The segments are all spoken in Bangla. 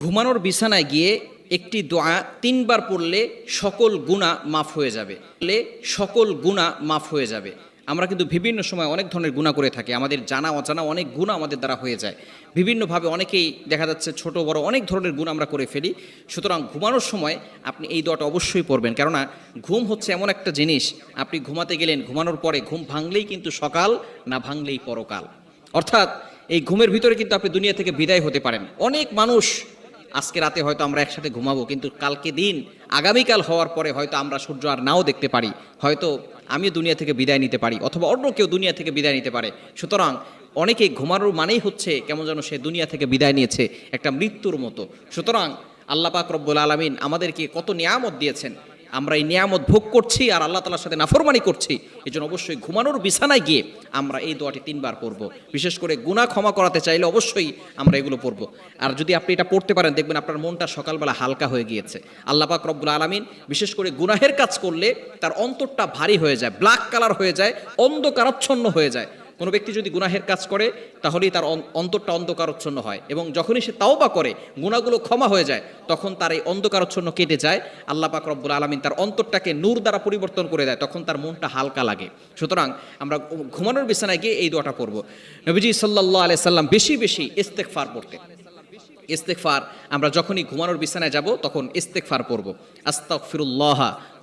ঘুমানোর বিছানায় গিয়ে একটি দোয়া ৩ বার পড়লে সকল গুনাহ মাফ হয়ে যাবে। আমরা কিন্তু বিভিন্ন সময় অনেক ধরনের গুনাহ করে থাকি, আমাদের জানা অজানা অনেক গুনাহ আমাদের দ্বারা হয়ে যায়। বিভিন্নভাবে অনেকেই দেখা যাচ্ছে ছোট বড় অনেক ধরনের গুনাহ আমরা করে ফেলি। সুতরাং ঘুমানোর সময় আপনি এই দোয়াটা অবশ্যই পড়বেন, কেননা ঘুম হচ্ছে এমন একটা জিনিস, আপনি ঘুমাতে গেলেন, ঘুমানোর পরে ঘুম ভাঙলেই কিন্তু সকাল, না ভাঙলেই পরকাল। অর্থাৎ এই ঘুমের ভিতরে কিন্তু আপনি দুনিয়া থেকে বিদায় হতে পারেন। অনেক মানুষ আজকে রাতে হয়তো আমরা একসাথে ঘুমাবো, কিন্তু কালকে দিন আগামীকাল হওয়ার পরে হয়তো আমরা সূর্য আর নাও দেখতে পারি, হয়তো আমি দুনিয়া থেকে বিদায় নিতে পারি, অথবা অন্য কেউ দুনিয়া থেকে বিদায় নিতে পারে। সুতরাং অনেকে ঘুমানোর মানেই হচ্ছে কেমন যেন সে দুনিয়া থেকে বিদায় নিয়েছে, একটা মৃত্যুর মতো। সুতরাং আল্লাহ পাক রব্বুল আলামিন আমাদেরকে কত নিয়ামত দিয়েছেন, আমরা এই নিয়ামত ভোগ করছি আর আল্লাহ তাআলার সাথে নাফরমানি করছি। এই জন্য অবশ্যই ঘুমানোর বিছানায় গিয়ে আমরা এই দোয়াটি ৩ বার পড়ব। বিশেষ করে গুনাহ ক্ষমা করাতে চাইলে অবশ্যই আমরা এগুলো পড়ব। আর যদি আপনি এটা পড়তে পারেন, দেখবেন আপনার মনটা সকালবেলা হালকা হয়ে গিয়েছে। আল্লাহ পাক রব্বুল আলামিন বিশেষ করে গুনাহের কাজ করলে তার অন্তরটা ভারী হয়ে যায়, ব্ল্যাক কালার হয়ে যায়, অন্ধকারাচ্ছন্ন হয়ে যায়। কোনো ব্যক্তি যদি গুনাহের কাজ করে তাহলেই তার অন্তরটা অন্ধকারচ্ছন্ন হয়, এবং যখনই সে তাওবা করে গুনাহগুলো ক্ষমা হয়ে যায়, তখন তার এই অন্ধকারচ্ছন্ন কেটে যায়। আল্লাহ পাক রব্বুল আলামিন তার অন্তরটাকে নূর দ্বারা পরিবর্তন করে দেয়, তখন তার মনটা হালকা লাগে। সুতরাং আমরা ঘুমানোর বিছানায় গিয়ে এই দোয়াটা পড়ব। নবীজি সাল্লাল্লাহু আলাইহি সাল্লাম বেশি বেশি ইস্তেগফার পড়তেন। ইস্তেগফার আমরা যখনই ঘুমানোর বিছানায় যাব তখন ইস্তেগফার পড়ব। আস্তাগফিরুল্লাহ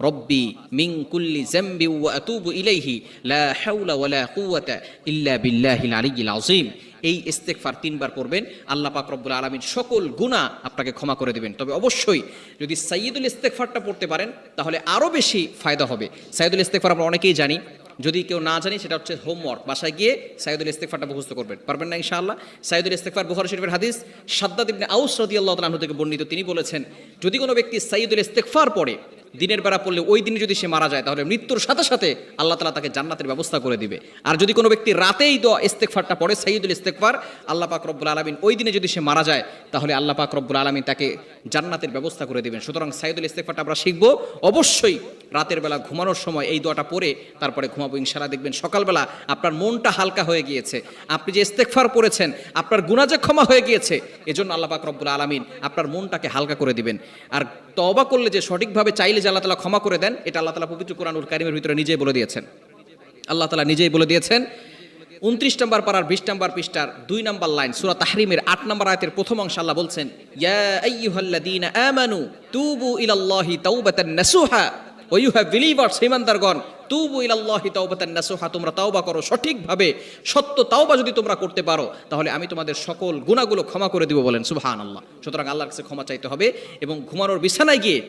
রব্বি মিন কুল্লি যামবি ওয়া আতুবু ইলাইহি লা হাওলা ওয়ালা কুওয়াতা ইল্লা বিল্লাহিল আলিয়্যিল আযীম। এই ইস্তেগফার ৩ বার পড়বেন, আল্লাহ পাক রব্বুল আলামিন সকল গুনাহ আপনাকে ক্ষমা করে দিবেন। তবে অবশ্যই যদি সাইয়্যিদুল ইস্তেগফারটা পড়তে পারেন তাহলে আরও বেশি ফায়দা হবে। সাইয়্যিদুল ইস্তেগফার আমরা অনেকেই জানি, যদি কেউ না জানি সেটা হচ্ছে হোমওয়ার্ক, বাসায় গিয়ে সাইয়্যিদুল ইস্তেগফারটা মুখস্থ করবেন। পারবেন না ইনশাআল্লাহ? সাইয়্যিদুল ইস্তেগফার বুখারী শরীফের হাদিস, শাদ্দাদ ইবনে আউস রাদিয়াল্লাহু তাআলা আনহু থেকে বর্ণিত। তিনি বলেছেন, যদি কোনো ব্যক্তি সাইয়্যিদুল ইস্তেগফার পড়ে, দিনের বেলা পড়লে ওই দিনে যদি সে মারা যায়, তাহলে মৃত্যুর সাথে সাথে আল্লাহ তাআলা তাকে জান্নাতের ব্যবস্থা করে দিবে। আর যদি কোনো ব্যক্তি রাতেই দোয়া ইস্তেগফারটা পড়ে, সাইয়্যিদুল ইস্তেগফার, আল্লাহ পাক রব্বুল আলামিন ওই দিনে যদি সে মারা যায়, তাহলে আল্লাহ পাক রব্বুল আলামিন তাকে জান্নাতের ব্যবস্থা করে দিবেন। সুতরাং সাইয়্যিদুল ইস্তেগফারটা আমরা শিখব। অবশ্যই রাতের বেলা ঘুমানোর সময় এই দোয়াটা পড়ে তারপরে ঘুমাবো। ইনশাআল্লাহ দেখবেন সকালবেলা আপনার মনটা হালকা হয়ে গিয়েছে, আপনি যে ইস্তেগফার পড়েছেন আপনার গুনাহ যে ক্ষমা হয়ে গিয়েছে, এজন্য আল্লাহ পাক রব্বুল আলামিন আপনার মনটাকে হালকা করে দিবেন। আর তওবা করলে যে সঠিকভাবে চাইলে যে আল্লাহ তাআলা ক্ষমা করে দেন, এটা আল্লাহ তাআলা পবিত্র কোরআনুল কারীমের ভিতরে নিজেই বলে দিয়েছেন। আল্লাহ তাআলা নিজেই বলে দিয়েছেন 29 নম্বর পারার 20 নম্বর পৃষ্ঠার 2 নম্বর লাইন, সূরা তাহরিমের 8 নম্বর আয়াতের প্রথম অংশে আল্লাহ বলছেন, ইয়া আইয়ুহাল্লাযীনা আমানু তুবু ইলাল্লাহি তাওবাতান নাসুহা। ও ইউ হ্যাভ বিলিভার্স, ঈমানদারগণ, তুবু ইলাল্লাহি তাওবাতান নাসুহা, তোমরা তাওবা করো সঠিকভাবে, সত্য তাওবা যদি তোমরা করতে পারো, তাহলে আমি তোমাদের সকল গুনাহগুলো ক্ষমা করে দিব। বলেন সুবহানাল্লাহ। সুতরাং আল্লাহর কাছে ক্ষমা চাইতে হবে, এবং ঘুমানোর বিছানায় গিয়ে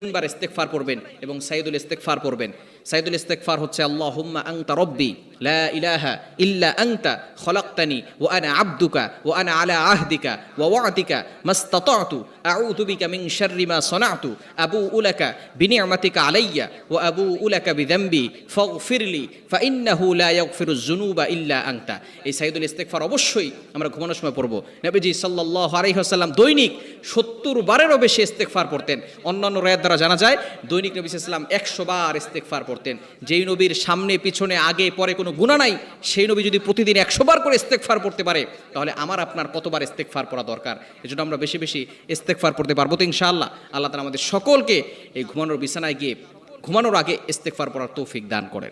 3 বার ইস্তেগফার পড়বেন এবং সাইয়্যিদুল ইস্তেগফার পড়বেন। সাইয়্যিদুল ইস্তেগফার হচ্ছে, আল্লাহুম্মা আনতা রব্বি লা ইলাহা ইল্লা আনতা খলাকতানি ওয়া আনা আবদুকা ওয়া আনা আলা আহদিকা ওয়া ওয়া'দিকা মাসতাতা'তু আউযু বিকা মিন শাররি মা সানা'তু আবুউ লাকা বিনি'মাতিকা আলাইয়া ওয়া আবুউ লাকা বিযামবি ফাগফিরলি ফাইন্নাহু লা ইয়াগফিরুয যুনুবা ইল্লা আনতা। এই সাইয়্যিদুল ইস্তেগফার অবশ্যই আমরা ঘুমানোর সময় পড়ব। নবীজি সাল্লাল্লাহু আলাইহি ওয়াসাল্লাম দৈনিক 70 বারেরও বেশি ইস্তেগফার পড়তেন। অন্যান্য রায়াত দ্বারা জানা যায় দৈনিক নবী সাল্লাল্লাহু আলাইহি ওয়াসাল্লাম 100 বার ইস্তেগফার পড়তেন। যেই নবীর সামনে পিছনে আগে পরে কোনো গুনাহ নাই, সেই নবী যদি প্রতিদিন 100 বার করে ইস্তেগফার পড়তে পারে, তাহলে আমার আপনার কতবার ইস্তেগফার পড়া দরকার? এজন্য আমরা বেশি বেশি ইস্তেগফার পড়তে পারবো তো ইনশাআল্লাহ। আল্লাহ তাআলা আমাদের সকলকে এই ঘুমানোর বিছানায় গিয়ে ঘুমানোর আগে ইস্তেগফার পড়ার তৌফিক দান করেন।